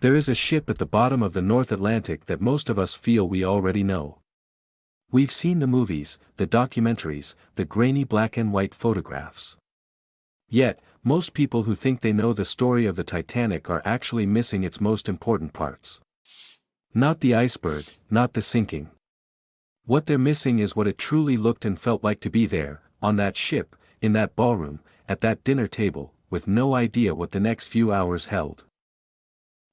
There is a ship at the bottom of the North Atlantic that most of us feel we already know. We've seen the movies, the documentaries, the grainy black and white photographs. Yet, most people who think they know the story of the Titanic are actually missing its most important parts. Not the iceberg, not the sinking. What they're missing is what it truly looked and felt like to be there, on that ship, in that ballroom, at that dinner table, with no idea what the next few hours held.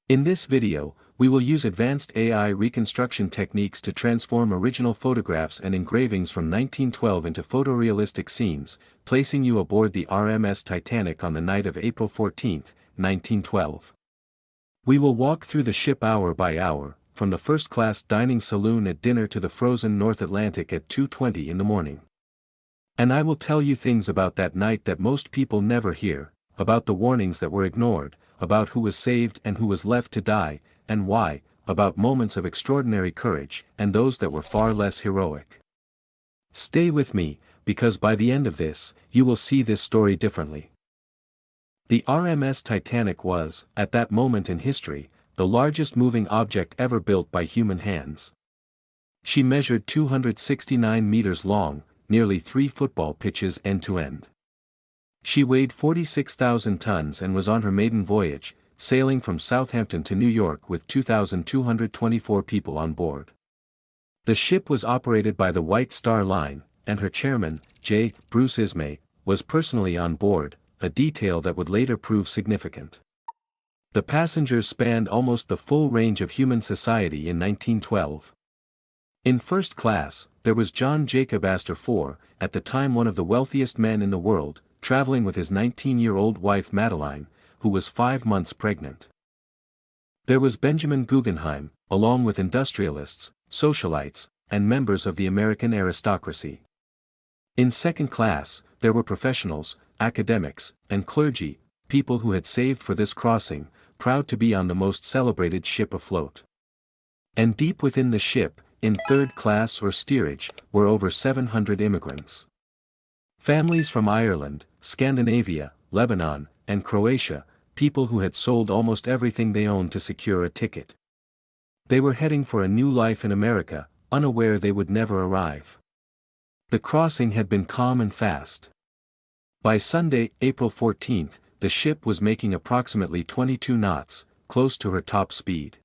In this video, we will use advanced AI reconstruction techniques to transform original photographs and engravings from 1912 into photorealistic scenes, placing you aboard the RMS Titanic on the night of April 14, 1912. We will walk through the ship hour by hour, from the first-class dining saloon at dinner to the frozen North Atlantic at 2:20 in the morning. And I will tell you things about that night that most people never hear, about the warnings that were ignored, about who was saved and who was left to die, and why, about moments of extraordinary courage and those that were far less heroic. Stay with me, because by the end of this, you will see this story differently. The RMS Titanic was, at that moment in history, the largest moving object ever built by human hands. She measured 269 meters long, nearly 3 football pitches end to end. She weighed 46,000 tons and was on her maiden voyage, sailing from Southampton to New York with 2,224 people on board. The ship was operated by the White Star Line, and her chairman, J. Bruce Ismay, was personally on board, a detail that would later prove significant. The passengers spanned almost the full range of human society in 1912. In first class, there was John Jacob Astor IV, at the time one of the wealthiest men in the world, traveling with his 19-year-old wife Madeline, who was 5 months pregnant. There was Benjamin Guggenheim, along with industrialists, socialites, and members of the American aristocracy. In second class, there were professionals, academics, and clergy, people who had saved for this crossing, proud to be on the most celebrated ship afloat. And deep within the ship, in third class or steerage, were over 700 immigrants. Families from Ireland, Scandinavia, Lebanon, and Croatia, people who had sold almost everything they owned to secure a ticket. They were heading for a new life in America, unaware they would never arrive. The crossing had been calm and fast. By Sunday, April 14, the ship was making approximately 22 knots, close to her top speed.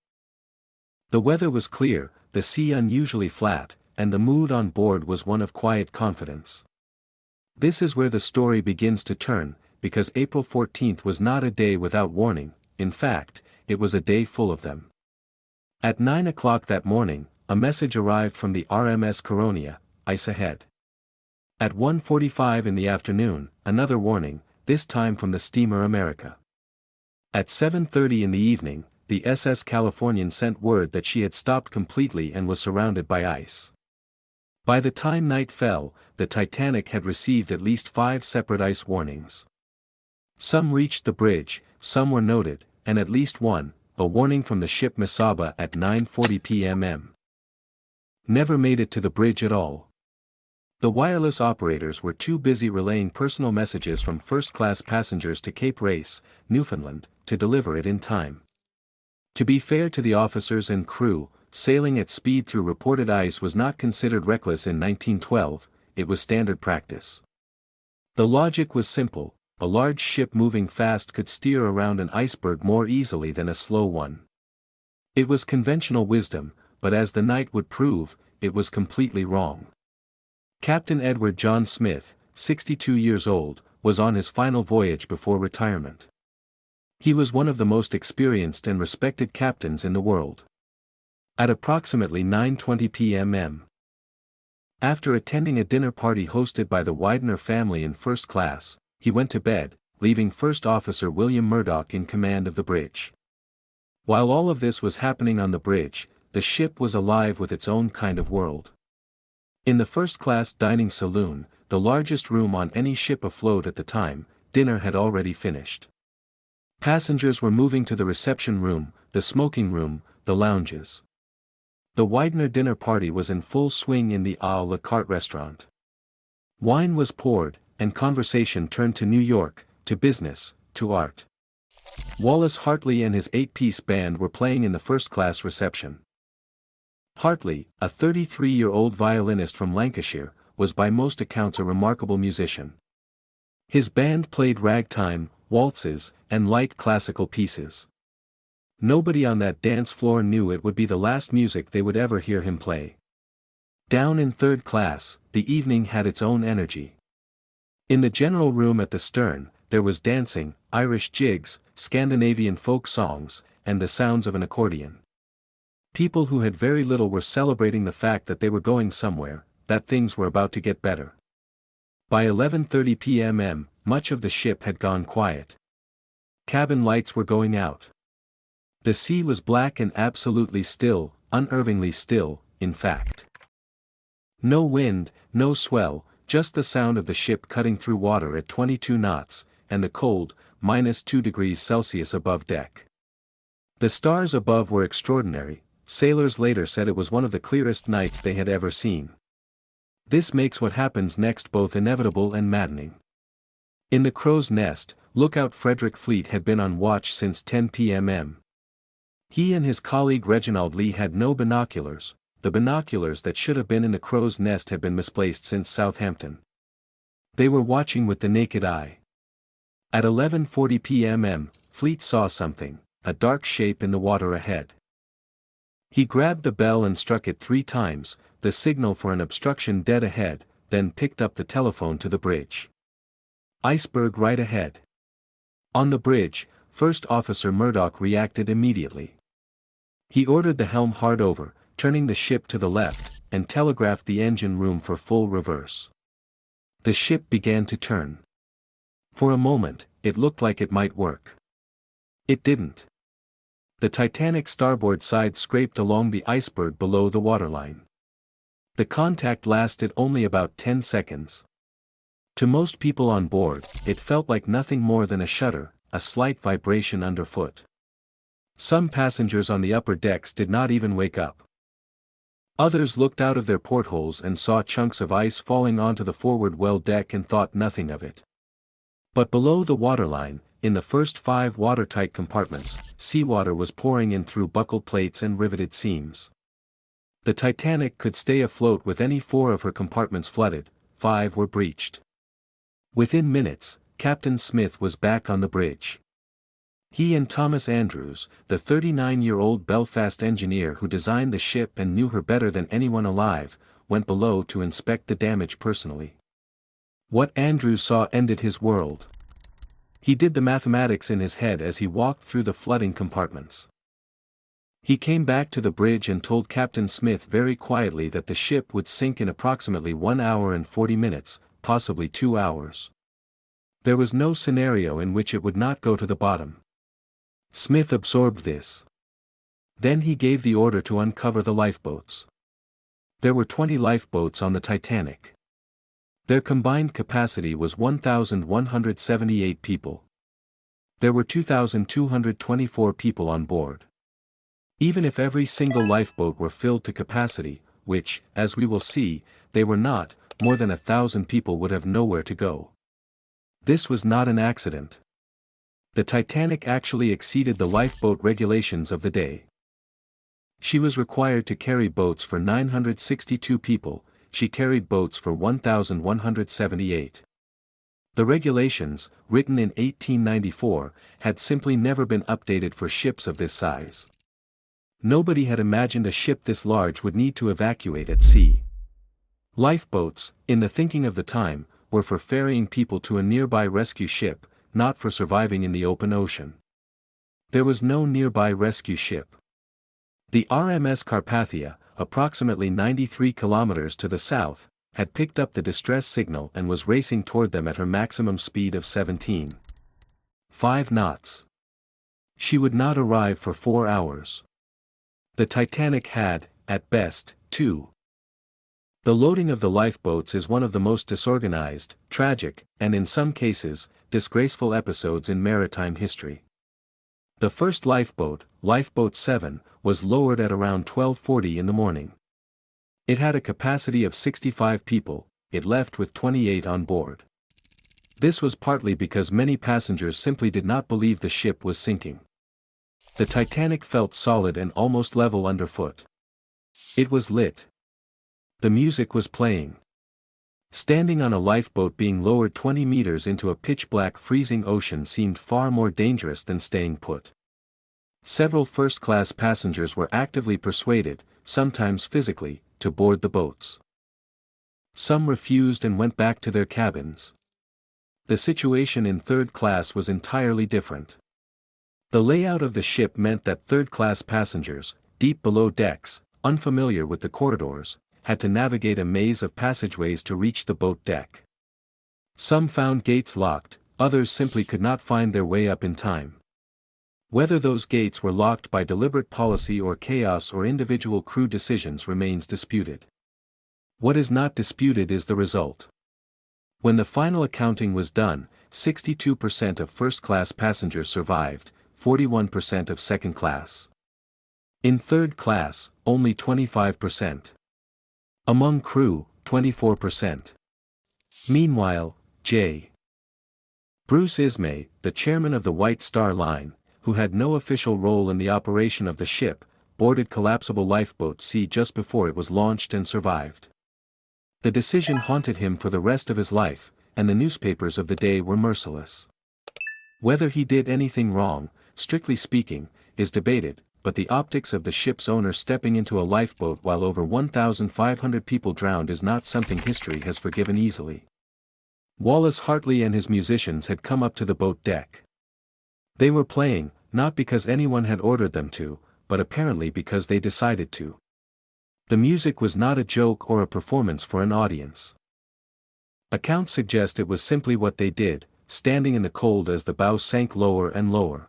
The weather was clear, the sea unusually flat, and the mood on board was one of quiet confidence. This is where the story begins to turn, because April 14 was not a day without warning. In fact, it was a day full of them. At 9 o'clock that morning, a message arrived from the RMS Coronia, ice ahead. At 1:45 in the afternoon, another warning, this time from the steamer America. At 7:30 in the evening, the SS Californian sent word that she had stopped completely and was surrounded by ice. By the time night fell, the Titanic had received at least 5 separate ice warnings. Some reached the bridge, some were noted, and at least one, a warning from the ship Mesaba at 9:40 p.m. never made it to the bridge at all. The wireless operators were too busy relaying personal messages from first-class passengers to Cape Race, Newfoundland, to deliver it in time. To be fair to the officers and crew, sailing at speed through reported ice was not considered reckless in 1912, it was standard practice. The logic was simple, a large ship moving fast could steer around an iceberg more easily than a slow one. It was conventional wisdom, but as the night would prove, it was completely wrong. Captain Edward John Smith, 62 years old, was on his final voyage before retirement. He was one of the most experienced and respected captains in the world. At approximately 9:20 p.m. after attending a dinner party hosted by the Widener family in first class, he went to bed, leaving First Officer William Murdoch in command of the bridge. While all of this was happening on the bridge, the ship was alive with its own kind of world. In the first-class dining saloon, the largest room on any ship afloat at the time, dinner had already finished. Passengers were moving to the reception room, the smoking room, the lounges. The Widener dinner party was in full swing in the à la carte restaurant. Wine was poured, and conversation turned to New York, to business, to art. Wallace Hartley and his 8-piece band were playing in the first-class reception. Hartley, a 33-year-old violinist from Lancashire, was by most accounts a remarkable musician. His band played ragtime, waltzes, and light classical pieces. Nobody on that dance floor knew it would be the last music they would ever hear him play. Down in third class, the evening had its own energy. In the general room at the stern, there was dancing, Irish jigs, Scandinavian folk songs, and the sounds of an accordion. People who had very little were celebrating the fact that they were going somewhere, that things were about to get better. By 11:30 p.m., much of the ship had gone quiet. Cabin lights were going out. The sea was black and absolutely still, unnervingly still, in fact. No wind, no swell, just the sound of the ship cutting through water at 22 knots, and the cold, -2 degrees Celsius above deck. The stars above were extraordinary. Sailors later said it was one of the clearest nights they had ever seen. This makes what happens next both inevitable and maddening. In the crow's nest, lookout Frederick Fleet had been on watch since 10 p.m. He and his colleague Reginald Lee had no binoculars. The binoculars that should have been in the crow's nest had been misplaced since Southampton. They were watching with the naked eye. At 11:40 p.m., Fleet saw something, a dark shape in the water ahead. He grabbed the bell and struck it 3 times, the signal for an obstruction dead ahead, then picked up the telephone to the bridge. Iceberg right ahead. On the bridge, First Officer Murdoch reacted immediately. He ordered the helm hard over, turning the ship to the left, and telegraphed the engine room for full reverse. The ship began to turn. For a moment, it looked like it might work. It didn't. The Titanic's starboard side scraped along the iceberg below the waterline. The contact lasted only about 10 seconds. To most people on board, it felt like nothing more than a shudder, a slight vibration underfoot. Some passengers on the upper decks did not even wake up. Others looked out of their portholes and saw chunks of ice falling onto the forward well deck and thought nothing of it. But below the waterline, in the first 5 watertight compartments, seawater was pouring in through buckled plates and riveted seams. The Titanic could stay afloat with any 4 of her compartments flooded, 5 were breached. Within minutes, Captain Smith was back on the bridge. He and Thomas Andrews, the 39-year-old Belfast engineer who designed the ship and knew her better than anyone alive, went below to inspect the damage personally. What Andrews saw ended his world. He did the mathematics in his head as he walked through the flooding compartments. He came back to the bridge and told Captain Smith very quietly that the ship would sink in approximately 1 hour and 40 minutes, possibly 2 hours. There was no scenario in which it would not go to the bottom. Smith absorbed this. Then he gave the order to uncover the lifeboats. There were 20 lifeboats on the Titanic. Their combined capacity was 1,178 people. There were 2,224 people on board. Even if every single lifeboat were filled to capacity, which, as we will see, they were not, more than 1,000 people would have nowhere to go. This was not an accident. The Titanic actually exceeded the lifeboat regulations of the day. She was required to carry boats for 962 people, she carried boats for 1,178. The regulations, written in 1894, had simply never been updated for ships of this size. Nobody had imagined a ship this large would need to evacuate at sea. Lifeboats, in the thinking of the time, were for ferrying people to a nearby rescue ship, not for surviving in the open ocean. There was no nearby rescue ship. The RMS Carpathia, approximately 93 kilometers to the south, had picked up the distress signal and was racing toward them at her maximum speed of 17.5 knots. She would not arrive for 4 hours. The Titanic had, at best, 2. The loading of the lifeboats is one of the most disorganized, tragic, and in some cases, disgraceful episodes in maritime history. The first lifeboat, Lifeboat 7, was lowered at around 12:40 in the morning. It had a capacity of 65 people, it left with 28 on board. This was partly because many passengers simply did not believe the ship was sinking. The Titanic felt solid and almost level underfoot. It was lit. The music was playing. Standing on a lifeboat being lowered 20 meters into a pitch-black freezing ocean seemed far more dangerous than staying put. Several first-class passengers were actively persuaded, sometimes physically, to board the boats. Some refused and went back to their cabins. The situation in third class was entirely different. The layout of the ship meant that third-class passengers, deep below decks, unfamiliar with the corridors, had to navigate a maze of passageways to reach the boat deck. Some found gates locked, others simply could not find their way up in time. Whether those gates were locked by deliberate policy or chaos or individual crew decisions remains disputed. What is not disputed is the result. When the final accounting was done, 62% of first-class passengers survived, 41% of second class. In third class, only 25%. Among crew, 24%. Meanwhile, J. Bruce Ismay, the chairman of the White Star Line, who had no official role in the operation of the ship, boarded collapsible lifeboat C just before it was launched and survived. The decision haunted him for the rest of his life, and the newspapers of the day were merciless. Whether he did anything wrong, strictly speaking, is debated, but the optics of the ship's owner stepping into a lifeboat while over 1,500 people drowned is not something history has forgiven easily. Wallace Hartley and his musicians had come up to the boat deck. They were playing, not because anyone had ordered them to, but apparently because they decided to. The music was not a joke or a performance for an audience. Accounts suggest it was simply what they did, standing in the cold as the bow sank lower and lower.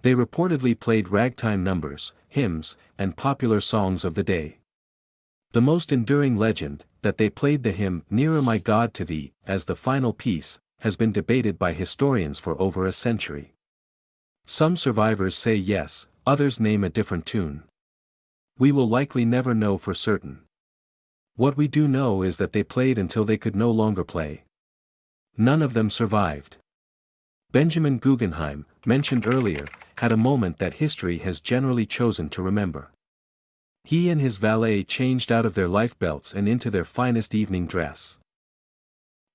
They reportedly played ragtime numbers, hymns, and popular songs of the day. The most enduring legend, that they played the hymn "Nearer My God to Thee" as the final piece, has been debated by historians for over a century. Some survivors say yes, others name a different tune. We will likely never know for certain. What we do know is that they played until they could no longer play. None of them survived. Benjamin Guggenheim, mentioned earlier, had a moment that history has generally chosen to remember. He and his valet changed out of their lifebelts and into their finest evening dress.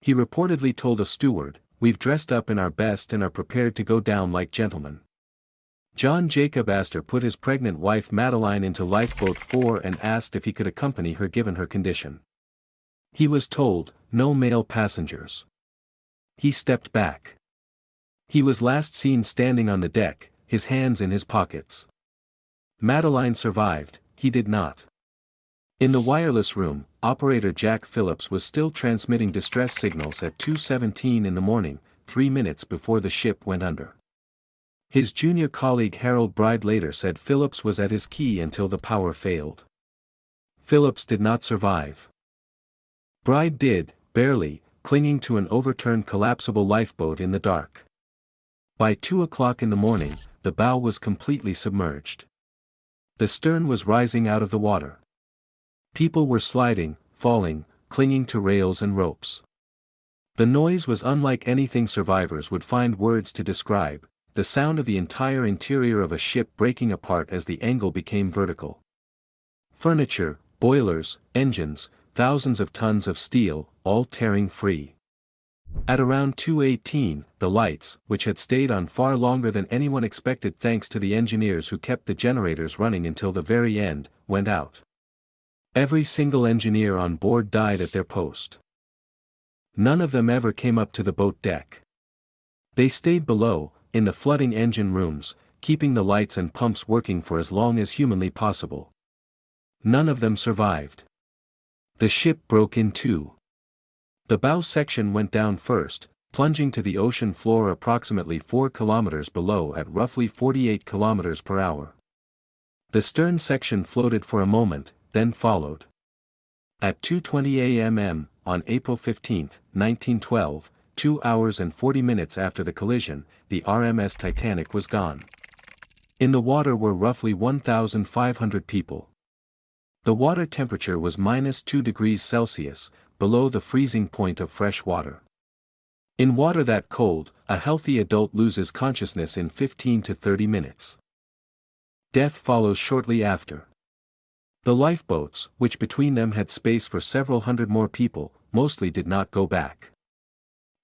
He reportedly told a steward, "We've dressed up in our best and are prepared to go down like gentlemen." John Jacob Astor put his pregnant wife Madeline into Lifeboat 4 and asked if he could accompany her given her condition. He was told, "No male passengers." He stepped back. He was last seen standing on the deck, his hands in his pockets. Madeline survived, he did not. In the wireless room, operator Jack Phillips was still transmitting distress signals at 2:17 in the morning, 3 minutes before the ship went under. His junior colleague Harold Bride later said Phillips was at his key until the power failed. Phillips did not survive. Bride did, barely, clinging to an overturned collapsible lifeboat in the dark. By 2 o'clock in the morning, the bow was completely submerged. The stern was rising out of the water. People were sliding, falling, clinging to rails and ropes. The noise was unlike anything survivors would find words to describe, the sound of the entire interior of a ship breaking apart as the angle became vertical. Furniture, boilers, engines, thousands of tons of steel, all tearing free. At around 2:18, the lights, which had stayed on far longer than anyone expected thanks to the engineers who kept the generators running until the very end, went out. Every single engineer on board died at their post. None of them ever came up to the boat deck. They stayed below, in the flooding engine rooms, keeping the lights and pumps working for as long as humanly possible. None of them survived. The ship broke in two. The bow section went down first, plunging to the ocean floor approximately 4 kilometers below at roughly 48 kilometers per hour. The stern section floated for a moment, then followed. At 2:20 a.m. on April 15, 1912, 2 hours and 40 minutes after the collision, the RMS Titanic was gone. In the water were roughly 1,500 people. The water temperature was -2 degrees Celsius, below the freezing point of fresh water. In water that cold, a healthy adult loses consciousness in 15 to 30 minutes. Death follows shortly after. The lifeboats, which between them had space for several hundred more people, mostly did not go back.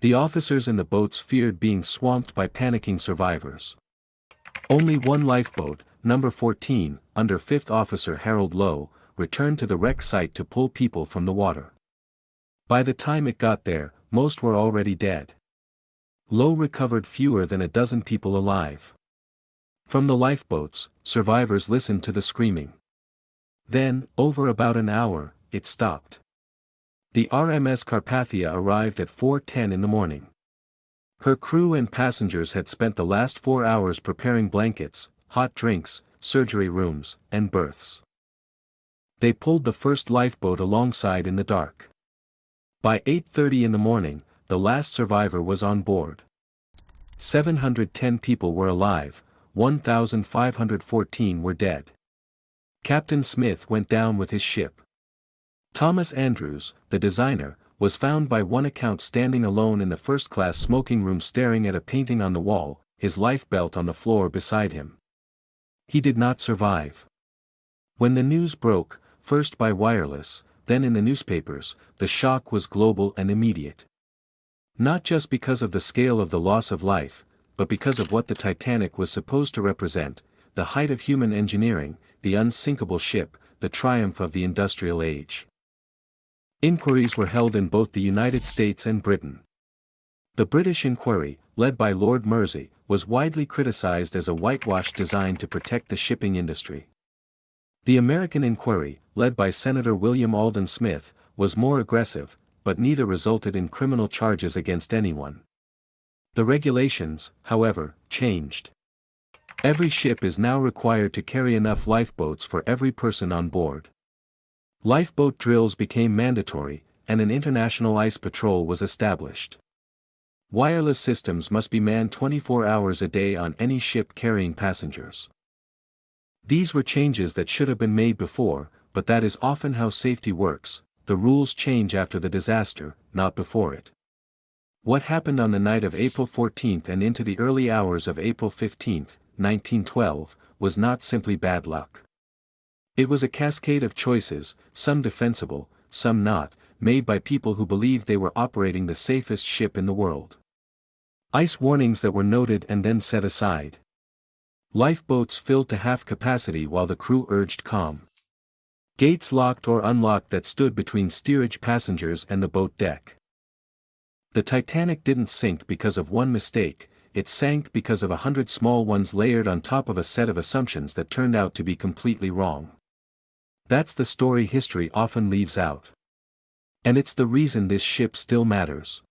The officers in the boats feared being swamped by panicking survivors. Only one lifeboat, number 14, under 5th Officer Harold Lowe, returned to the wreck site to pull people from the water. By the time it got there, most were already dead. Lowe recovered fewer than a dozen people alive. From the lifeboats, survivors listened to the screaming. Then, over about an hour, it stopped. The RMS Carpathia arrived at 4:10 in the morning. Her crew and passengers had spent the last 4 hours preparing blankets, hot drinks, surgery rooms, and berths. They pulled the first lifeboat alongside in the dark. By 8:30 in the morning, the last survivor was on board. 710 people were alive, 1,514 were dead. Captain Smith went down with his ship. Thomas Andrews, the designer, was found by one account standing alone in the first-class smoking room staring at a painting on the wall, his life belt on the floor beside him. He did not survive. When the news broke, first by wireless, then in the newspapers, the shock was global and immediate. Not just because of the scale of the loss of life, but because of what the Titanic was supposed to represent, the height of human engineering, the unsinkable ship, the triumph of the industrial age. Inquiries were held in both the United States and Britain. The British inquiry, led by Lord Mersey, was widely criticized as a whitewash designed to protect the shipping industry. The American inquiry, led by Senator William Alden Smith, was more aggressive, but neither resulted in criminal charges against anyone. The regulations, however, changed. Every ship is now required to carry enough lifeboats for every person on board. Lifeboat drills became mandatory, and an international ice patrol was established. Wireless systems must be manned 24 hours a day on any ship carrying passengers. These were changes that should have been made before, but that is often how safety works. The rules change after the disaster, not before it. What happened on the night of April 14 and into the early hours of April 15, 1912, was not simply bad luck. It was a cascade of choices, some defensible, some not, made by people who believed they were operating the safest ship in the world. Ice warnings that were noted and then set aside. Lifeboats filled to half capacity while the crew urged calm. Gates locked or unlocked that stood between steerage passengers and the boat deck. The Titanic didn't sink because of one mistake, it sank because of 100 small ones layered on top of a set of assumptions that turned out to be completely wrong. That's the story history often leaves out. And it's the reason this ship still matters.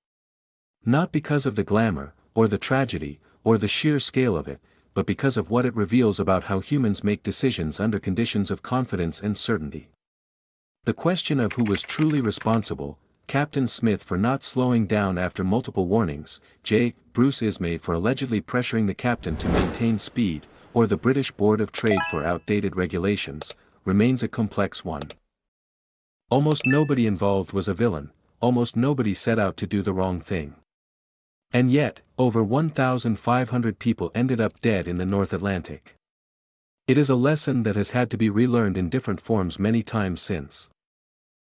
Not because of the glamour, or the tragedy, or the sheer scale of it, but because of what it reveals about how humans make decisions under conditions of confidence and certainty. The question of who was truly responsible, Captain Smith for not slowing down after multiple warnings, Bruce Ismay for allegedly pressuring the captain to maintain speed, or the British Board of Trade for outdated regulations, remains a complex one. Almost nobody involved was a villain, almost nobody set out to do the wrong thing. And yet, over 1,500 people ended up dead in the North Atlantic. It is a lesson that has had to be relearned in different forms many times since.